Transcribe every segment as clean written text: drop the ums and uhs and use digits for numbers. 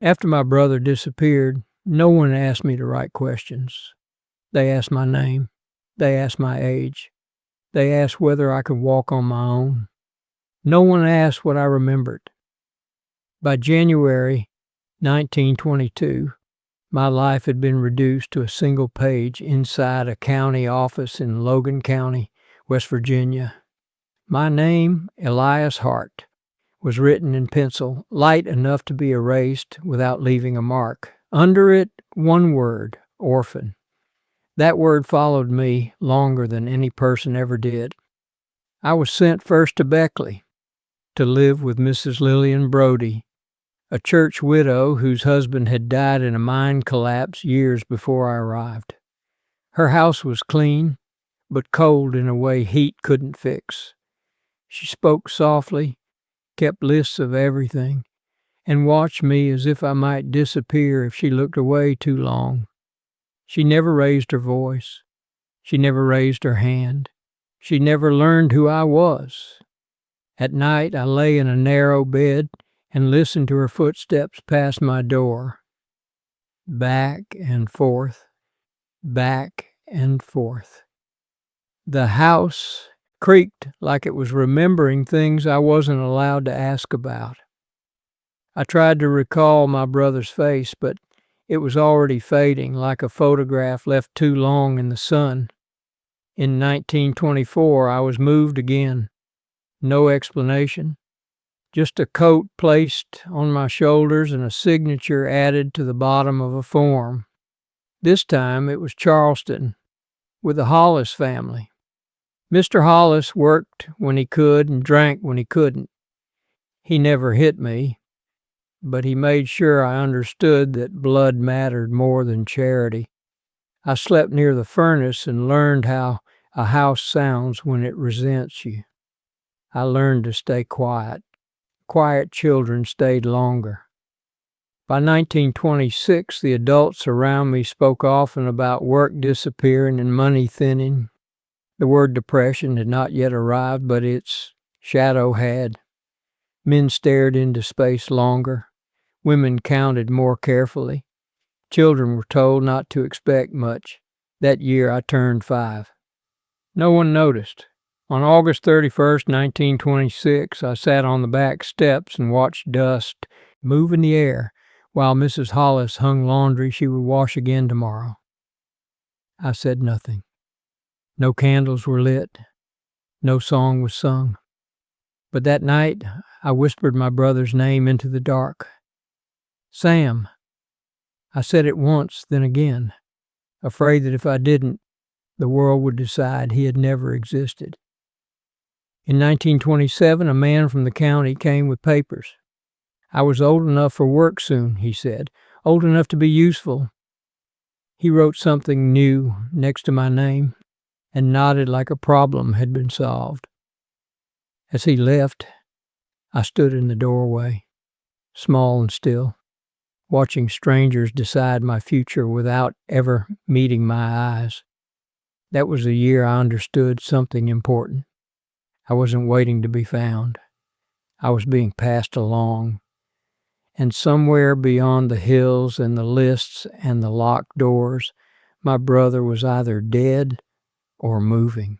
After my brother disappeared, no one asked me the right questions. They asked my name. They asked my age. They asked whether I could walk on my own. No one asked what I remembered. By January 1922, my life had been reduced to a single page inside a county office in Logan County, West Virginia. My name, Elias Hart, was written in pencil, light enough to be erased without leaving a mark. Under it, one word, orphan. That word followed me longer than any person ever did. I was sent first to Beckley to live with Mrs. Lillian Brody, a church widow whose husband had died in a mine collapse years before I arrived. Her house was clean, but cold in a way heat couldn't fix. She spoke softly, kept lists of everything, and watched me as if I might disappear if she looked away too long. She never raised her voice. She never raised her hand. She never learned who I was. At night, I lay in a narrow bed and listened to her footsteps pass my door. Back and forth, back and forth. The house creaked like it was remembering things I wasn't allowed to ask about. I tried to recall my brother's face, but it was already fading like a photograph left too long in the sun. In 1924, I was moved again. No explanation. Just a coat placed on my shoulders and a signature added to the bottom of a form. This time it was Charleston, with the Hollis family. Mr. Hollis worked when he could and drank when he couldn't. He never hit me, but he made sure I understood that blood mattered more than charity. I slept near the furnace and learned how a house sounds when it resents you. I learned to stay quiet. Quiet children stayed longer. By 1926, the adults around me spoke often about work disappearing and money thinning. The word depression had not yet arrived, but its shadow had. Men stared into space longer. Women counted more carefully. Children were told not to expect much. That year I turned 5. No one noticed. On August 31st, 1926, I sat on the back steps and watched dust move in the air while Mrs. Hollis hung laundry she would wash again tomorrow. I said nothing. No candles were lit. No song was sung. But that night, I whispered my brother's name into the dark. Sam. I said it once, then again, afraid that if I didn't, the world would decide he had never existed. In 1927, a man from the county came with papers. I was old enough for work soon, he said, old enough to be useful. He wrote something new next to my name and nodded like a problem had been solved. As he left, I stood in the doorway, small and still, watching strangers decide my future without ever meeting my eyes. That was the year I understood something important. I wasn't waiting to be found. I was being passed along. And somewhere beyond the hills and the lists and the locked doors, my brother was either dead or moving.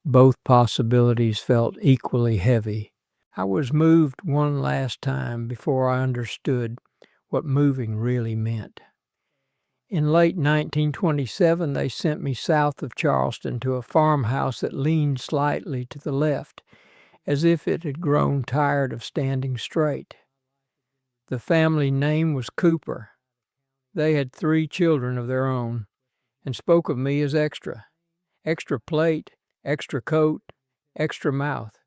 Both possibilities felt equally heavy. I was moved one last time before I understood what moving really meant. In late 1927, they sent me south of Charleston to a farmhouse that leaned slightly to the left, as if it had grown tired of standing straight. The family name was Cooper. They had 3 children of their own, and spoke of me as extra. Extra plate, extra coat, extra mouth.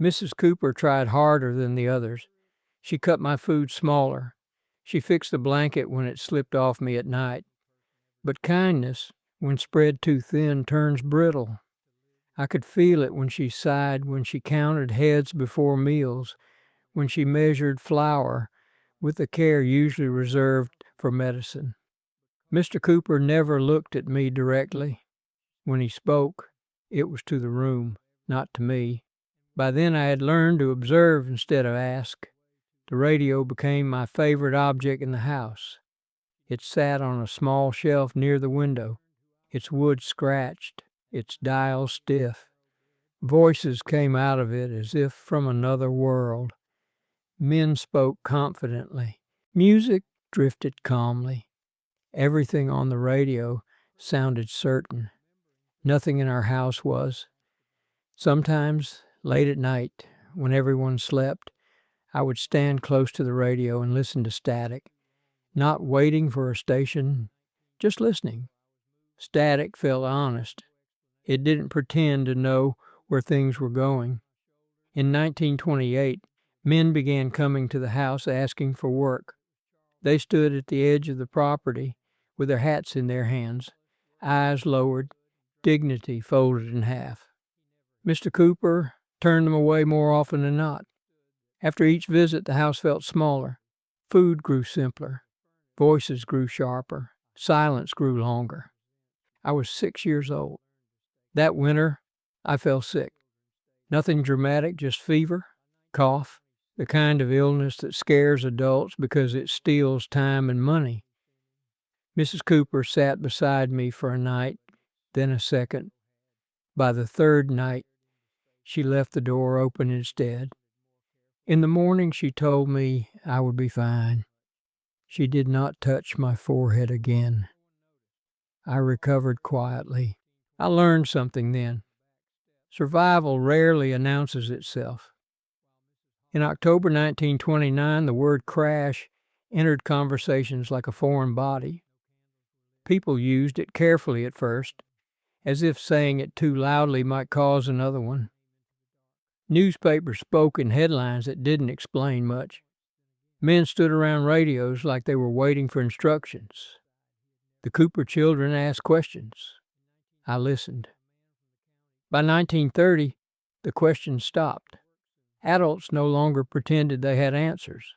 Mrs. Cooper tried harder than the others. She cut my food smaller. She fixed the blanket when it slipped off me at night. But kindness, when spread too thin, turns brittle. I could feel it when she sighed, when she counted heads before meals, when she measured flour with the care usually reserved for medicine. Mr. Cooper never looked at me directly. When he spoke, it was to the room, not to me. By then I had learned to observe instead of ask, The radio became my favorite object in the house. It sat on a small shelf near the window, its wood scratched, its dial stiff. Voices came out of it as if from another world. Men spoke confidently. Music drifted calmly. Everything on the radio sounded certain. Nothing in our house was. Sometimes, late at night, when everyone slept, I would stand close to the radio and listen to static, not waiting for a station, just listening. Static felt honest. It didn't pretend to know where things were going. In 1928, men began coming to the house asking for work. They stood at the edge of the property with their hats in their hands, eyes lowered, dignity folded in half. Mr. Cooper turned them away more often than not. After each visit, the house felt smaller. Food grew simpler. Voices grew sharper. Silence grew longer. I was 6 years old. That winter, I fell sick. Nothing dramatic, just fever, cough, the kind of illness that scares adults because it steals time and money. Mrs. Cooper sat beside me for a night, then a second. By the third night, she left the door open instead. In the morning, she told me I would be fine. She did not touch my forehead again. I recovered quietly. I learned something then. Survival rarely announces itself. In October 1929, the word crash entered conversations like a foreign body. People used it carefully at first, as if saying it too loudly might cause another one. Newspapers spoke in headlines that didn't explain much. Men stood around radios like they were waiting for instructions. The Cooper children asked questions. I listened. By 1930, the questions stopped. Adults no longer pretended they had answers.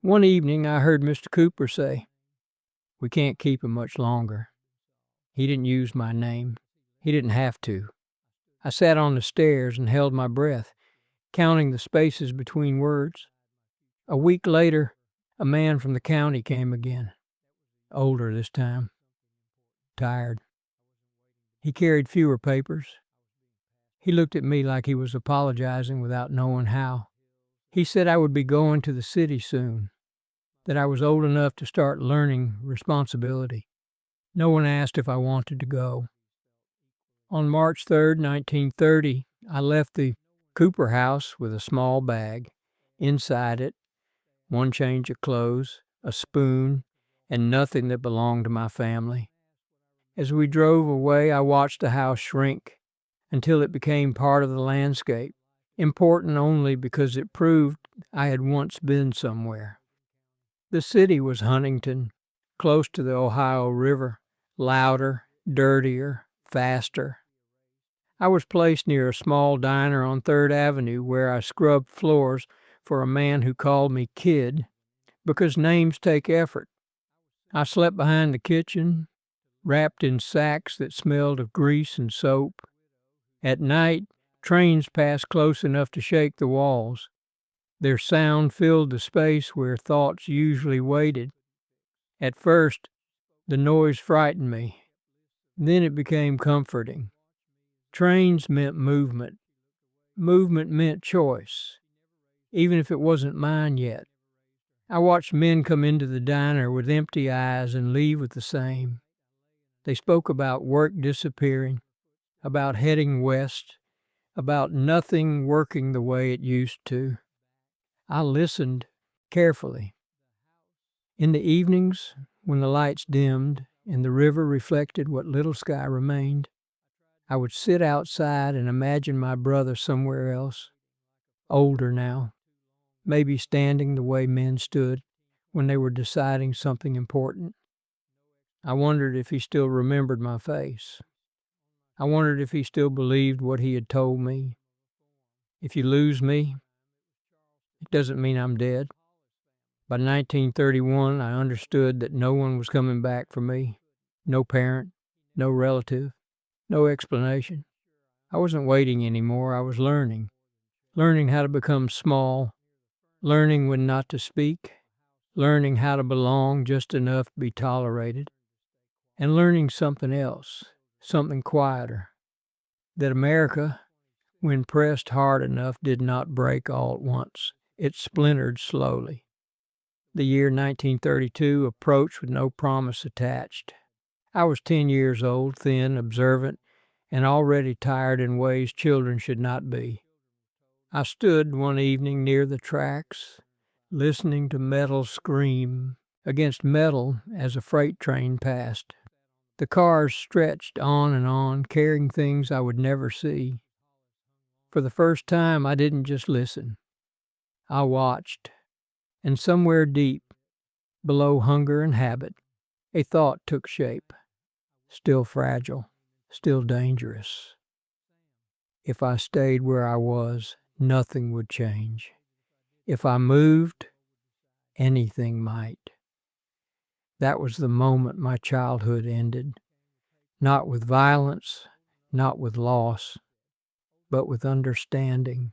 One evening, I heard Mr. Cooper say, "We can't keep him much longer." He didn't use my name. He didn't have to. I sat on the stairs and held my breath, counting the spaces between words. A week later, a man from the county came again. Older this time. Tired. He carried fewer papers. He looked at me like he was apologizing without knowing how. He said I would be going to the city soon, that I was old enough to start learning responsibility. No one asked if I wanted to go. On March 3rd, 1930, I left the Cooper house with a small bag. Inside it, one change of clothes, a spoon, and nothing that belonged to my family. As we drove away, I watched the house shrink until it became part of the landscape, important only because it proved I had once been somewhere. The city was Huntington, close to the Ohio River, louder, dirtier, faster. I was placed near a small diner on 3rd Avenue where I scrubbed floors for a man who called me Kid because names take effort. I slept behind the kitchen, wrapped in sacks that smelled of grease and soap. At night, trains passed close enough to shake the walls. Their sound filled the space where thoughts usually waited. At first, the noise frightened me. Then it became comforting. Trains meant movement. Movement meant choice, even if it wasn't mine yet. I watched men come into the diner with empty eyes and leave with the same. They spoke about work disappearing, about heading west, about nothing working the way it used to. I listened carefully. In the evenings, when the lights dimmed and the river reflected what little sky remained, I would sit outside and imagine my brother somewhere else, older now, maybe standing the way men stood when they were deciding something important. I wondered if he still remembered my face. I wondered if he still believed what he had told me. If you lose me, it doesn't mean I'm dead. By 1931, I understood that no one was coming back for me. No parent, no relative, no explanation. I wasn't waiting anymore. I was learning how to become small, learning when not to speak, learning how to belong just enough to be tolerated, and learning something else, something quieter, that America, when pressed hard enough, did not break all at once. It splintered slowly. The year 1932 approached with no promise attached. I was 10 years old, thin, observant, and already tired in ways children should not be. I stood one evening near the tracks, listening to metal scream against metal as a freight train passed. The cars stretched on and on, carrying things I would never see. For the first time, I didn't just listen. I watched, and somewhere deep, below hunger and habit, a thought took shape, still fragile, still dangerous. If I stayed where I was, nothing would change. If I moved, anything might. That was the moment my childhood ended, not with violence, not with loss, but with understanding.